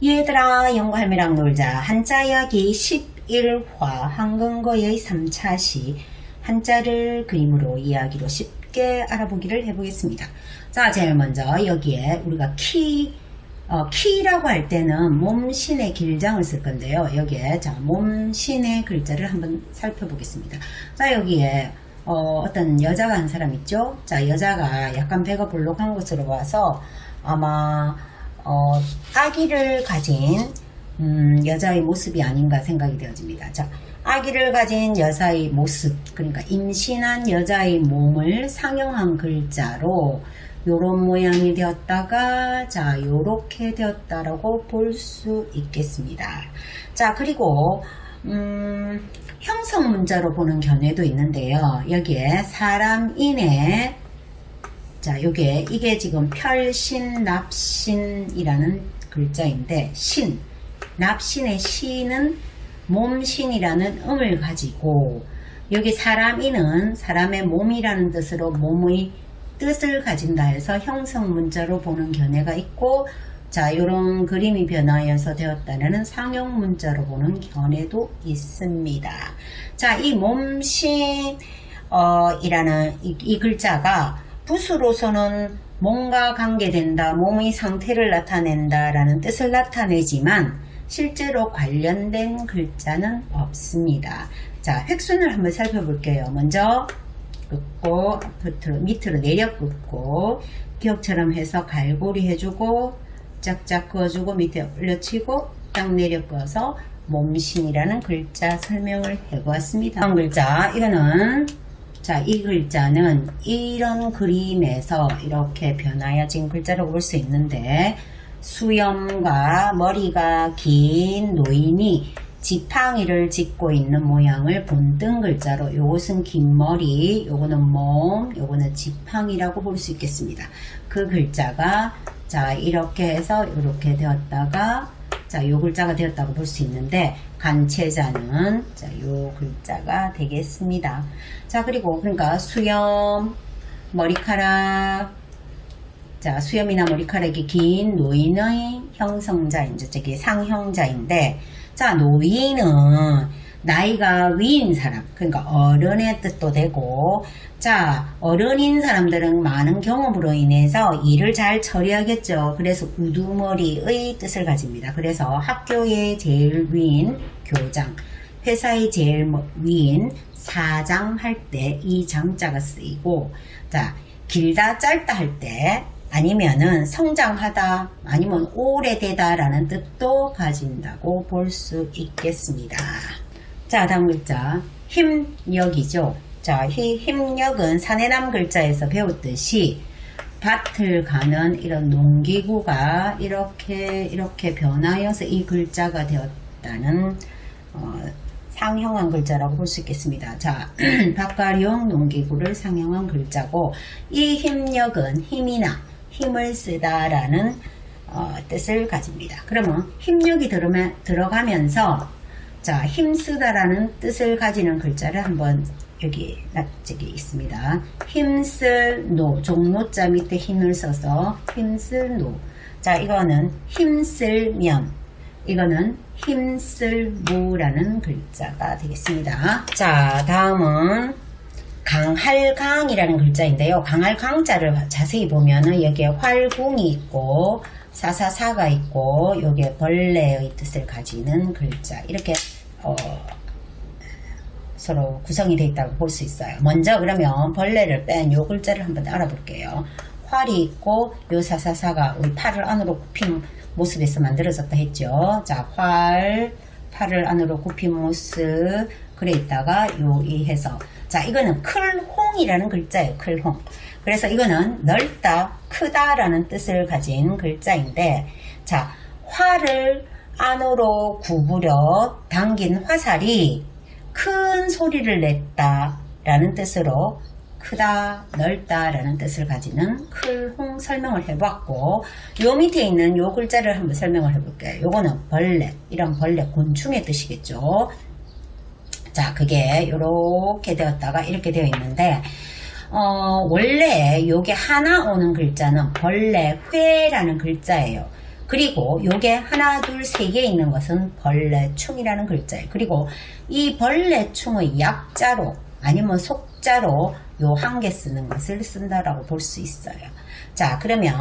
얘들아, 영구 할매랑 놀자. 한자 이야기 11화 한근거의 3차 시 한자를 그림으로 이야기로 쉽게 알아보기를 해보겠습니다. 자, 제일 먼저 여기에 우리가 키라고 할 때는 몸신의 길장을 쓸 건데요. 여기에 자 몸신의 글자를 한번 살펴보겠습니다. 자, 여기에 어떤 여자가 한 사람 있죠. 자, 여자가 약간 배가 볼록한 것으로 봐서 아마 아기를 가진 여자의 모습이 아닌가 생각이 되어집니다. 자, 아기를 가진 여자의 모습, 그러니까 임신한 여자의 몸을 상형한 글자로 요런 모양이 되었다가 자 요렇게 되었다라고 볼 수 있겠습니다. 자, 그리고 형성 문자로 보는 견해도 있는데요. 여기에 사람인의 자, 이게 지금 별신, 납신이라는 글자인데, 신, 납신의 신은 몸신이라는 음을 가지고, 여기 사람인은 사람의 몸이라는 뜻으로 몸의 뜻을 가진다 해서 형성 문자로 보는 견해가 있고, 자, 요런 그림이 변화해서 되었다는 상형 문자로 보는 견해도 있습니다. 자, 이 몸신, 이라는 이 글자가 붓으로서는 몸과 관계된다, 몸의 상태를 나타낸다 라는 뜻을 나타내지만 실제로 관련된 글자는 없습니다. 자, 획순을 한번 살펴볼게요. 먼저 긋고 밑으로 내려 긋고 기억처럼 해서 갈고리 해주고 짝짝 그어주고 밑에 올려치고 딱 내려 그어서 몸신이라는 글자 설명을 해보았습니다. 다음 글자, 이거는 자, 이 글자는 이런 그림에서 이렇게 변화해진 글자라고 볼 수 있는데, 수염과 머리가 긴 노인이 지팡이를 짚고 있는 모양을 본뜬 글자로, 요것은 긴 머리, 요거는 몸, 요거는 지팡이라고 볼 수 있겠습니다. 그 글자가 자 이렇게 해서 이렇게 되었다가 자, 요 글자가 되었다고 볼 수 있는데, 간체자는 자, 요 글자가 되겠습니다. 자, 그리고 그러니까 수염, 머리카락, 자, 수염이나 머리카락이 긴 노인의 형성자인데, 저기 상형자인데, 자, 노인은 나이가 위인 사람, 그러니까 어른의 뜻도 되고, 자, 어른인 사람들은 많은 경험으로 인해서 일을 잘 처리하겠죠. 그래서 우두머리의 뜻을 가집니다. 그래서 학교의 제일 위인 교장, 회사의 제일 위인 사장 할 때 이 장자가 쓰이고, 자, 길다 짧다 할 때 아니면은 성장하다 아니면 오래되다 라는 뜻도 가진다고 볼 수 있겠습니다. 자, 다음 글자 힘력이죠. 자, 이 힘력은 사내남 글자에서 배웠듯이 밭을 가는 이런 농기구가 이렇게 변하여서 이 글자가 되었다는 상형한 글자라고 볼 수 있겠습니다. 자, 밭가용 농기구를 상형한 글자고, 이 힘력은 힘이나 힘을 쓰다라는 뜻을 가집니다. 그러면 힘력이 들어가면서 자, 힘쓰다라는 뜻을 가지는 글자를 한번 여기 있습니다. 힘쓸 노, 종노자 밑에 힘을 써서 힘쓸 노. 자, 이거는 힘쓸면, 이거는 힘쓸무라는 글자가 되겠습니다. 자, 다음은 강할강이라는 글자인데요. 강할강자를 자세히 보면은 여기에 활궁이 있고 사사사가 있고 여기에 벌레의 뜻을 가지는 글자, 이렇게 서로 구성이 되어 있다고 볼 수 있어요. 먼저 그러면 벌레를 뺀 요 글자를 한번 알아볼게요. 활이 있고 요 사사사가 우리 팔을 안으로 굽힌 모습에서 만들어졌다 했죠. 자, 팔을 안으로 굽힌 모습 그래 있다가 이 해서 자, 이거는 클홍이라는 글자예요. 클홍. 그래서 이거는 넓다, 크다 라는 뜻을 가진 글자인데, 자, 활을 안으로 구부려 당긴 화살이 큰 소리를 냈다 라는 뜻으로 크다, 넓다 라는 뜻을 가지는 클홍 설명을 해봤고, 요 밑에 있는 요 글자를 한번 설명을 해볼게요. 요거는 벌레, 이런 벌레, 곤충의 뜻이겠죠. 자, 그게 요렇게 되었다가 이렇게 되어 있는데, 원래 요게 하나 오는 글자는 벌레, 회라는 글자예요. 그리고 요게 하나, 둘, 세 개 있는 것은 벌레충이라는 글자예요. 그리고 이 벌레충의 약자로 아니면 속자로 요 한 개 쓰는 것을 쓴다라고 볼 수 있어요. 자, 그러면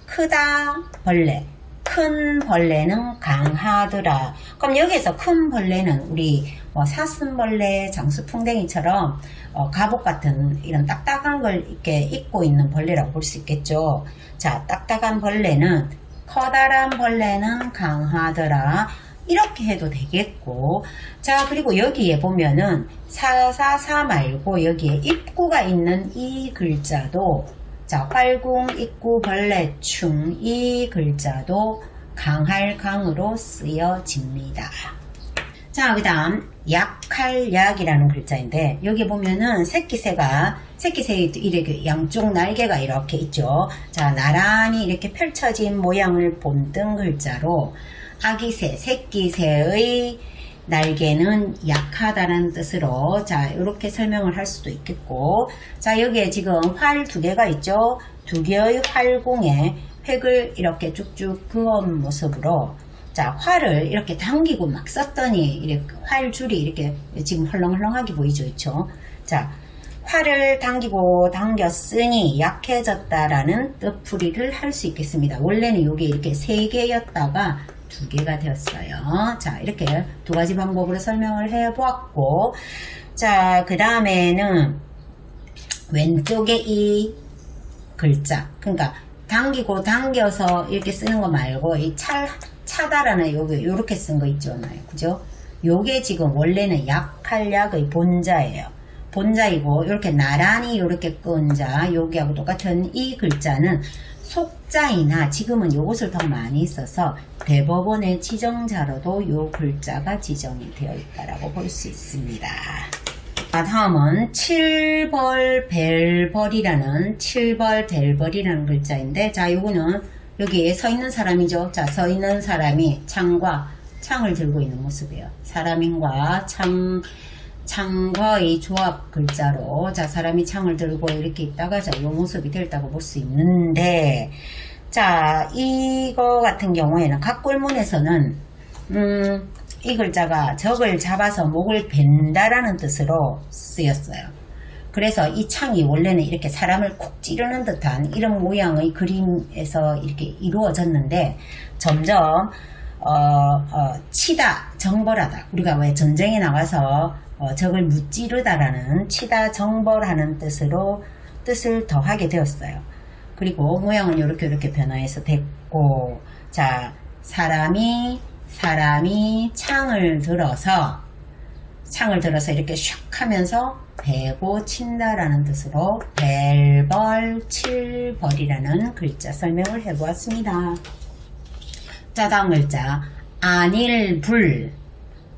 크다 벌레, 큰 벌레는 강하더라. 그럼 여기에서 큰 벌레는 우리 사슴벌레, 장수풍뎅이처럼 갑옷 같은 이런 딱딱한 걸 이렇게 입고 있는 벌레라고 볼 수 있겠죠. 자, 딱딱한 벌레는 커다란 벌레는 강하더라. 이렇게 해도 되겠고, 자, 그리고 여기에 보면은 사사사 말고 여기에 입구가 있는 이 글자도, 자, 활궁, 입구, 벌레충 이 글자도 강할 강으로 쓰여집니다. 자, 그 다음 약할 약이라는 글자인데, 여기 보면은 새끼새가 이렇게 양쪽 날개가 이렇게 있죠. 자, 나란히 이렇게 펼쳐진 모양을 본뜬 글자로 아기새, 새끼새의 날개는 약하다는 뜻으로, 자, 이렇게 설명을 할 수도 있겠고, 자, 여기에 지금 활 두 개가 있죠. 두 개의 활공에 획을 이렇게 쭉쭉 그은 모습으로, 자, 활을 이렇게 당기고 막 썼더니 이렇게 활줄이 이렇게 지금 헐렁헐렁하게 보이죠, 그렇죠? 자, 활을 당기고 당겼으니 약해졌다라는 뜻풀이를 할 수 있겠습니다. 원래는 이게 이렇게 세 개였다가 두 개가 되었어요. 자, 이렇게 두 가지 방법으로 설명을 해 보았고, 자, 그 다음에는 왼쪽에 이 글자, 그러니까 당기고 당겨서 이렇게 쓰는 거 말고 이 차다라는 요렇게 쓴 거 있잖아요. 그죠? 요게 지금 원래는 약할 약의 본자예요. 본자이고, 이렇게 나란히 이렇게 끈 자, 여기하고 똑같은 이 글자는 속자이나 지금은 요것을 더 많이 써서 대법원의 지정자로도 요 글자가 지정이 되어 있다라고 볼 수 있습니다. 다음은 칠벌벨벌이라는 글자인데, 자, 요거는 여기에 서 있는 사람이죠. 자, 서 있는 사람이 창을 들고 있는 모습이에요. 사람인과 창과의 조합 글자로, 자, 사람이 창을 들고 이렇게 있다가, 자, 요 모습이 되었다고 볼 수 있는데, 자, 이거 같은 경우에는 각골문에서는, 이 글자가 적을 잡아서 목을 벤다라는 뜻으로 쓰였어요. 그래서 이 창이 원래는 이렇게 사람을 콕 찌르는 듯한 이런 모양의 그림에서 이렇게 이루어졌는데, 점점 치다, 정벌하다, 우리가 왜 전쟁에 나가서 적을 무찌르다라는 치다, 정벌하는 뜻을 더하게 되었어요. 그리고 모양은 이렇게 변화해서 됐고, 자, 사람이 창을 들어서 이렇게 슉 하면서 베고 친다라는 뜻으로 벨벌, 칠벌이라는 글자 설명을 해보았습니다. 자, 다음 글자 안일불,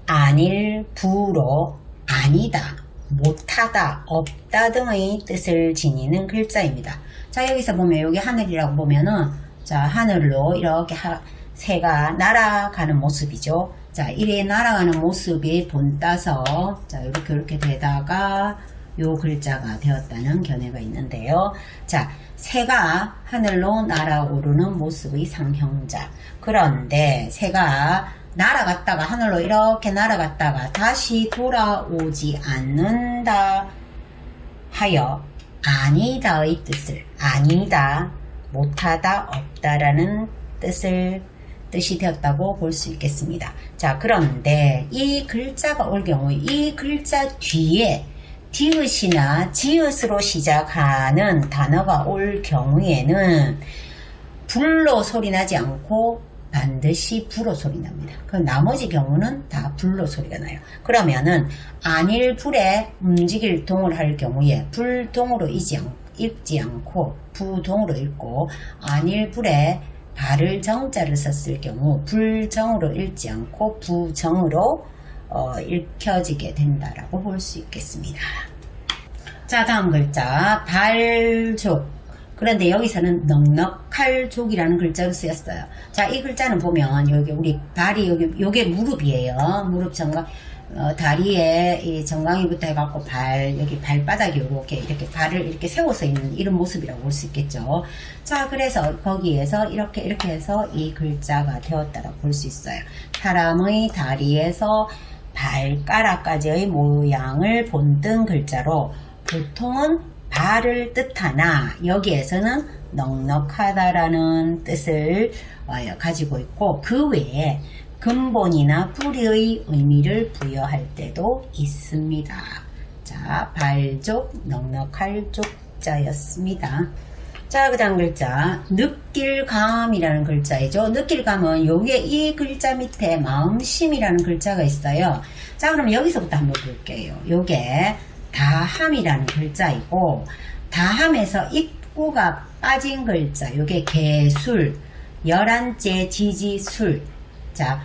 안일부로 아니다, 못하다, 없다 등의 뜻을 지니는 글자입니다. 자, 여기서 보면 여기 하늘이라고 보면은, 자, 하늘로 이렇게 새가 날아가는 모습이죠. 자, 이래 날아가는 모습이 본따서, 자, 이렇게 되다가 요 글자가 되었다는 견해가 있는데요. 자, 새가 하늘로 날아오르는 모습의 상형자. 그런데 새가 날아갔다가 하늘로 이렇게 날아갔다가 다시 돌아오지 않는다 하여 아니다의 뜻을, 아니다, 못하다, 없다라는 뜻이 되었다고 볼 수 있겠습니다. 자, 그런데 이 글자가 올 경우 이 글자 뒤에 디귿이나 지읒으로 시작하는 단어가 올 경우에는 불로 소리 나지 않고 반드시 불어 소리 납니다. 그 나머지 경우는 다 불로 소리가 나요. 그러면은 안일불에 움직일 동을 할 경우에 불동으로 읽지 않고 부동으로 읽고, 안일불에 발을 정자를 썼을 경우 불정으로 읽지 않고 부정으로 읽혀지게 된다라고 볼 수 있겠습니다. 자, 다음 글자 발족. 그런데 여기서는 넉넉할 족이라는 글자로 쓰였어요. 자, 이 글자는 보면 여기 우리 발이 요게 무릎이에요. 무릎 정각 다리에 이 정강이부터 해갖고 여기 발바닥이 이렇게 발을 이렇게 세워서 있는 이런 모습이라고 볼 수 있겠죠. 자, 그래서 거기에서 이렇게 해서 이 글자가 되었다라고 볼 수 있어요. 사람의 다리에서 발가락까지의 모양을 본뜬 글자로 보통은 발을 뜻하나 여기에서는 넉넉하다라는 뜻을 가지고 있고 그 외에 근본이나 뿌리의 의미를 부여할 때도 있습니다. 자, 발족, 넉넉할 족자였습니다. 자, 그 다음 글자 느낄감이라는 글자이죠. 느낄감은 요게 이 글자 밑에 마음심이라는 글자가 있어요. 자, 그럼 여기서부터 한번 볼게요. 요게 다함이라는 글자이고 다함에서 입구가 빠진 글자 요게 개술, 열한째 지지술. 자,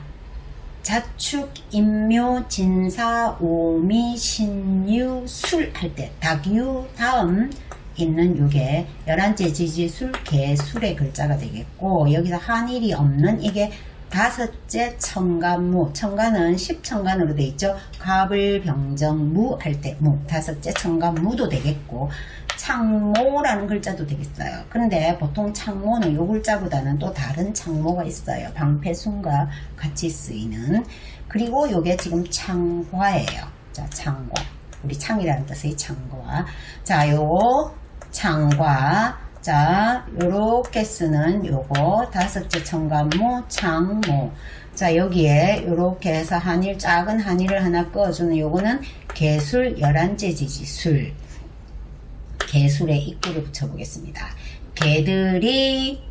자축, 인묘, 진사, 오미, 신유, 술 할 때 닭유 다음 있는 요게 열한째 지지술, 개술의 글자가 되겠고 여기서 한일이 없는 이게 다섯째 청간무. 청간은 십청간으로 되어 있죠. 갑을 병정무 할 때 무. 다섯째 청간무도 되겠고 창모라는 글자도 되겠어요. 근데 보통 창모는 요 글자보다는 또 다른 창모가 있어요. 방패순과 같이 쓰이는. 그리고 요게 지금 창과예요. 자, 창과. 우리 창이라는 뜻의 창과. 자, 요거 창과. 자, 요렇게 쓰는 요거 다섯째 청간모 창모. 자, 여기에 요렇게 해서 한일, 작은 한일을 하나 꺼주는 요거는 개술, 열한째 지지술. 개술에 입구를 붙여보겠습니다. 개들이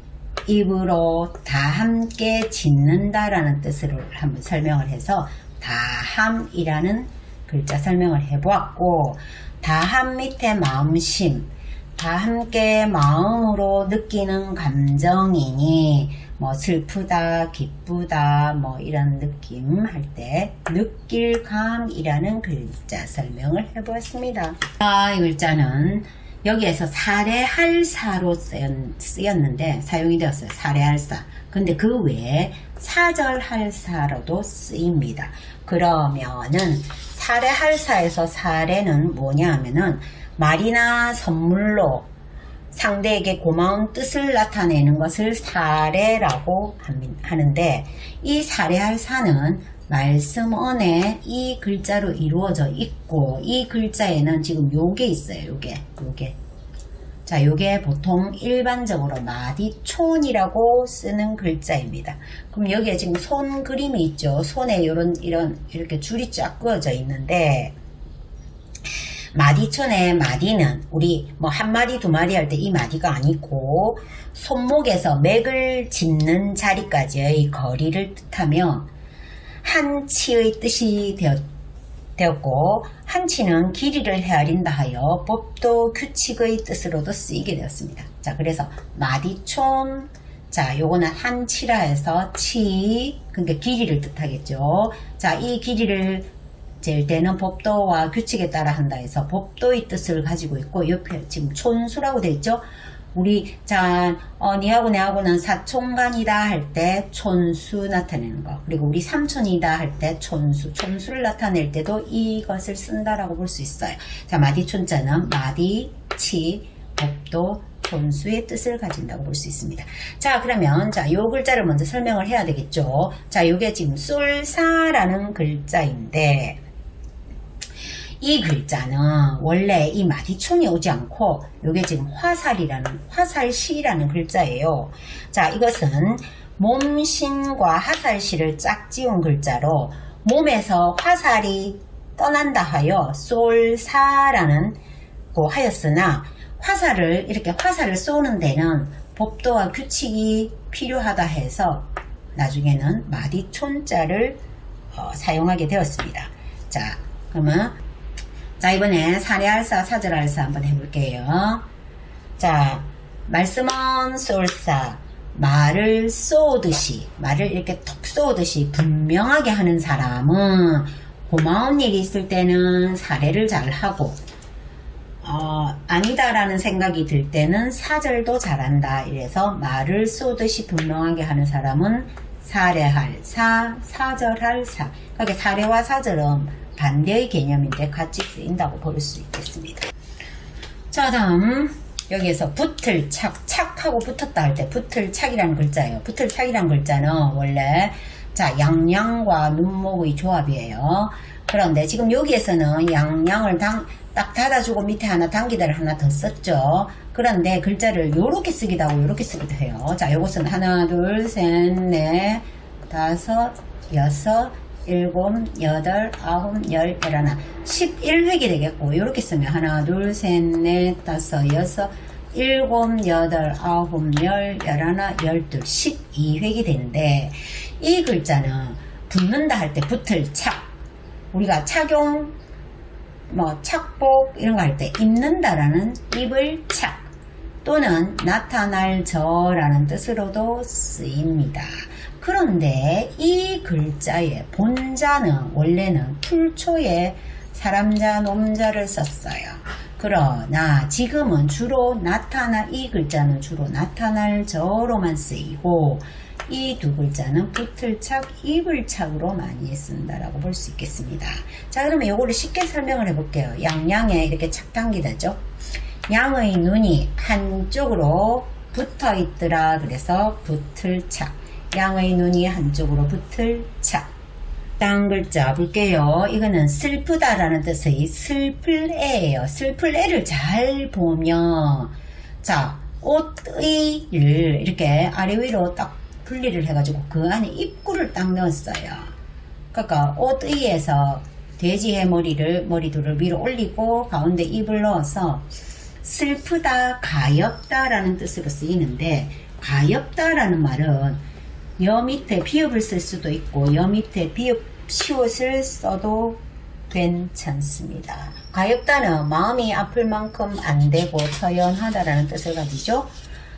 입으로 다 함께 짖는다라는 뜻으로 한번 설명을 해서 다함이라는 글자 설명을 해보았고 다함 밑에 마음심. 다 함께 마음으로 느끼는 감정이니 뭐 슬프다, 기쁘다 뭐 이런 느낌 할 때 느낄감이라는 글자 설명을 해보았습니다. 이 글자는 여기에서 사례할사로 쓰였는데 사용이 되었어요. 사례할사. 근데 그 외에 사절할사로도 쓰입니다. 그러면은 사례할사에서 사례는 뭐냐 하면은 말이나 선물로 상대에게 고마운 뜻을 나타내는 것을 사례라고 하는데 이 사례할사는 말씀 안에 이 글자로 이루어져 있고 이 글자에는 지금 요게 있어요. 요게. 자, 요게 보통 일반적으로 마디촌이라고 쓰는 글자입니다. 그럼 여기에 지금 손 그림이 있죠. 손에 이렇게 줄이 쫙 그어져 있는데 마디촌의 마디는 우리 뭐 한 마디 두 마디 할 때 이 마디가 아니고 손목에서 맥을 짚는 자리까지의 거리를 뜻하며 한치의 뜻이 되었고 한치는 길이를 헤아린다 하여 법도 규칙의 뜻으로도 쓰이게 되었습니다. 자, 그래서 마디촌. 자, 요거는 한치라 해서 그러니까 길이를 뜻하겠죠. 자, 이 길이를 잴 때는 법도와 규칙에 따라 한다 해서 법도의 뜻을 가지고 있고 옆에 지금 촌수라고 되어 있죠. 우리 자 니하고 내하고는 사촌간이다 할 때 촌수 나타내는 거, 그리고 우리 삼촌이다 할 때 촌수를 나타낼 때도 이것을 쓴다라고 볼 수 있어요. 자, 마디촌자는 마디, 치, 법도, 촌수의 뜻을 가진다고 볼 수 있습니다. 자, 그러면 자, 요 글자를 먼저 설명을 해야 되겠죠. 자, 요게 지금 쏠사라는 글자인데 이 글자는 원래 이 마디촌이 오지 않고 요게 지금 화살시라는 글자예요. 자, 이것은 몸신과 화살시를 짝지은 글자로 몸에서 화살이 떠난다 하여 쏠사라는 고 하였으나 화살을 쏘는 데는 법도와 규칙이 필요하다 해서 나중에는 마디촌자를 사용하게 되었습니다. 자, 그러면 자, 이번에 사례할사, 사절할사 한번 해볼게요. 자, 말씀은 쏠사, 말을 이렇게 톡 쏘듯이 분명하게 하는 사람은 고마운 일이 있을 때는 사례를 잘하고 아니다라는 생각이 들 때는 사절도 잘한다. 이래서 말을 쏘듯이 분명하게 하는 사람은 사례할사, 사절할사. 그러니까 사례와 사절은 반대의 개념인데 같이 쓰인다고 볼 수 있겠습니다. 자, 다음 여기에서 붙을 착, 착하고 붙었다 할 때 붙을 착이라는 글자예요. 붙을 착이라는 글자는 원래 자, 양양과 눈목의 조합이에요. 그런데 지금 여기에서는 양양을 딱 닫아주고 밑에 하나 당기다를 하나 더 썼죠. 그런데 글자를 요렇게 쓰기도 하고 요렇게 쓰기도 해요. 자, 요것은 하나, 둘, 셋, 넷, 다섯, 여섯, 일곱, 여덟, 아홉, 열, 열하나 11획이 되겠고 요렇게 쓰면 하나, 둘, 셋, 넷, 다섯, 여섯, 일곱, 여덟, 아홉, 열, 열하나, 열둘 12획이 되는데 이 글자는 붙는다 할 때 붙을 착, 우리가 착용 착복 이런 거 할 때 입는다라는 입을 착 또는 나타날 저라는 뜻으로도 쓰입니다. 그런데 이 글자의 본자는 원래는 풀초에 사람자 놈자를 썼어요. 그러나 지금은 주로 이 글자는 주로 나타날 저로만 쓰이고 이 두 글자는 붙을 착, 입을 착으로 많이 쓴다라고 볼 수 있겠습니다. 자, 그러면 요거를 쉽게 설명을 해볼게요. 양양에 이렇게 착 당기다죠. 양의 눈이 한쪽으로 붙어 있더라. 그래서 붙을 착. 양의 눈이 한쪽으로 붙을 착. 다음 글자 볼게요. 이거는 슬프다라는 뜻의 슬플애예요. 슬플애를 잘 보면 자, 옷의를 이렇게 아래 위로 딱 분리를 해가지고 그 안에 입구를 딱 넣었어요. 그러니까 옷의에서 돼지의 머리둘을 위로 올리고 가운데 입을 넣어서 슬프다, 가엾다 라는 뜻으로 쓰이는데 가엾다 라는 말은 여 밑에 비읍을 쓸 수도 있고 여 밑에 비읍 시옷을 써도 괜찮습니다. 가엾다는 마음이 아플 만큼 안되고 처연하다라는 뜻을 가지죠.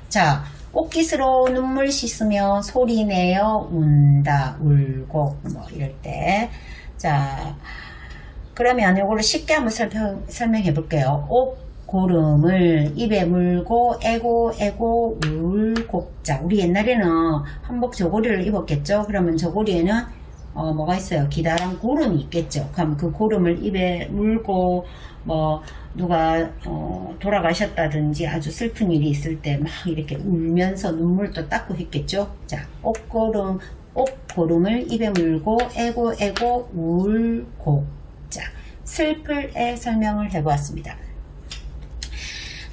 자, 옷깃으로 눈물 씻으며 소리내어 운다, 울고 이럴 때. 자, 그러면 이걸로 쉽게 한번 설명해 볼게요. 옷고름을 입에 물고 애고 울고. 자, 우리 옛날에는 한복 저고리를 입었겠죠. 그러면 저고리에는 뭐가 있어요? 기다란 고름이 있겠죠. 그럼 그 고름을 입에 물고 누가 돌아가셨다든지 아주 슬픈 일이 있을 때 막 이렇게 울면서 눈물도 닦고 했겠죠. 자, 옷고름을 입에 물고 애고 울고. 자, 슬플의 설명을 해보았습니다.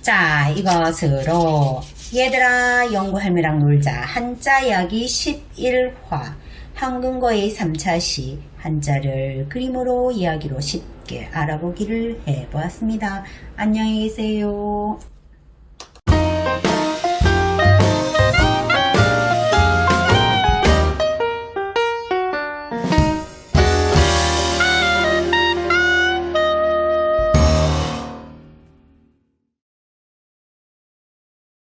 자, 이것으로 얘들아 연구할매랑 놀자 한자 이야기 11화 한근거의 3차시 한자를 그림으로 이야기로 쉽게 알아보기를 해보았습니다. 안녕히 계세요.